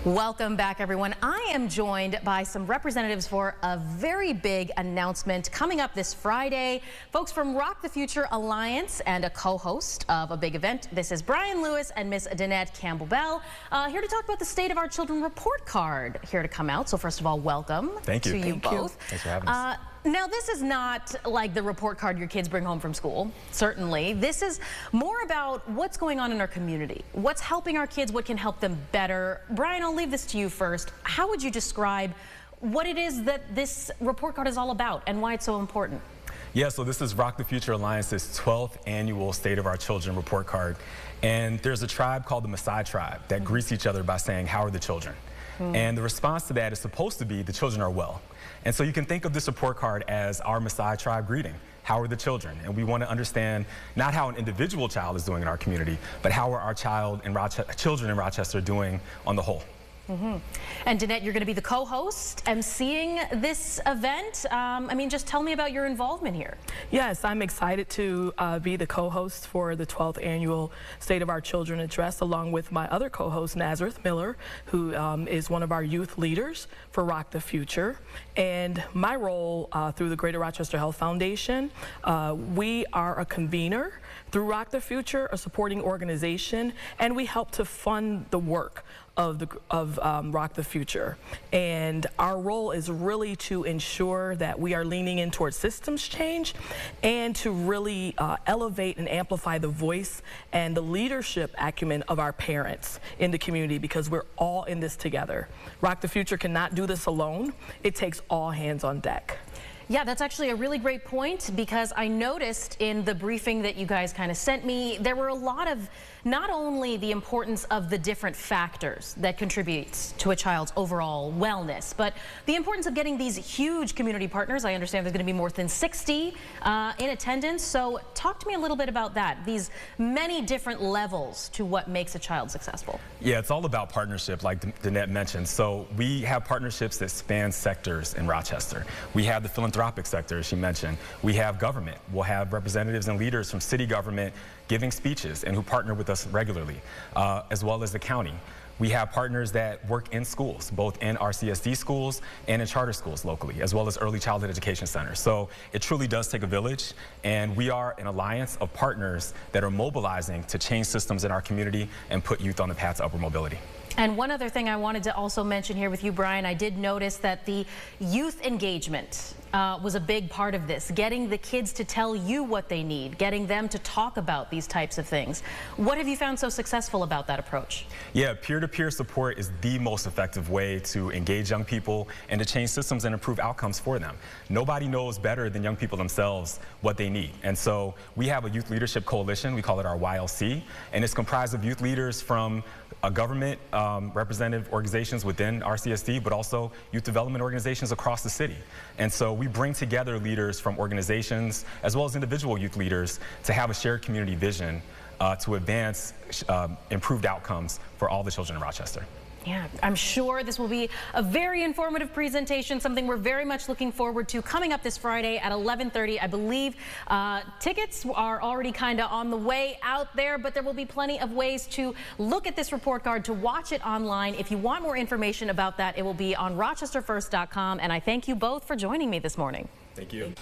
Welcome back, everyone. I am joined by some representatives for a very big announcement coming up this Friday. Folks from ROC the Future Alliance and a co-host of a big event. This is Brian Lewis and Miss Danette Campbell-Bell here to talk about the State of Our Children report card here to come out. So first of all, welcome. Thank you. To you both. Thanks for having us. Now, this is not like the report card your kids bring home from school, certainly. This is more about what's going on in our community, what's helping our kids, what can help them better. Brian, I'll leave this to you first. How would you describe what it is that this report card is all about and why it's so important? Yeah, so this is ROC the Future Alliance's 12th annual State of Our Children report card. And there's a tribe called the Maasai tribe that greets each other by saying, "How are the children?" And the response to that is supposed to be, "The children are well." And so you can think of this report card as our Maasai tribe greeting. How are the children? And we want to understand not how an individual child is doing in our community, but how are our children in Rochester doing on the whole. And Danette, you're going to be the co-host emceeing this event. I mean, just tell me about your involvement here. Yes, I'm excited to be the co-host for the 12th annual State of Our Children address, along with my other co-host, Nazareth Miller, who is one of our youth leaders for ROC the Future. And my role through the Greater Rochester Health Foundation, we are a convener through ROC the Future, a supporting organization, and we help to fund the work of ROC the Future. And our role is really to ensure that we are leaning in towards systems change and to really elevate and amplify the voice and the leadership acumen of our parents in the community, because we're all in this together. ROC the Future cannot do this alone. It takes all hands on deck. Yeah, that's actually a really great point, because I noticed in the briefing that you guys kind of sent me, there were a lot of not only the importance of the different factors that contributes to a child's overall wellness, but the importance of getting these huge community partners. I understand there's going to be more than 60 in attendance. So talk to me a little bit about that, these many different levels to what makes a child successful. Yeah, it's all about partnership, like Danette mentioned. So we have partnerships that span sectors in Rochester. We have the philanthropic sector, as she mentioned. We have government. We'll have representatives and leaders from city government giving speeches and who partner with us regularly, as well as the county. We have partners that work in schools, both in RCSD schools and in charter schools locally, as well as early childhood education centers. So it truly does take a village, and we are an alliance of partners that are mobilizing to change systems in our community and put youth on the path to upward mobility. And one other thing I wanted to also mention here with you, Brian, I did notice that the youth engagement was a big part of this, getting the kids to tell you what they need, getting them to talk about these types of things. What have you found so successful about that approach? Yeah, peer-to-peer support is the most effective way to engage young people and to change systems and improve outcomes for them. Nobody knows better than young people themselves what they need. And so we have a youth leadership coalition, we call it our YLC, and it's comprised of youth leaders from government representative organizations within RCSD, but also youth development organizations across the city. And so we bring together leaders from organizations as well as individual youth leaders to have a shared community vision to advance improved outcomes for all the children in Rochester. Yeah, I'm sure this will be a very informative presentation, something we're very much looking forward to, coming up this Friday at 11:30. I believe tickets are already kind of on the way out there, but there will be plenty of ways to look at this report card, to watch it online. If you want more information about that, it will be on rochesterfirst.com. And I thank you both for joining me this morning. Thank you.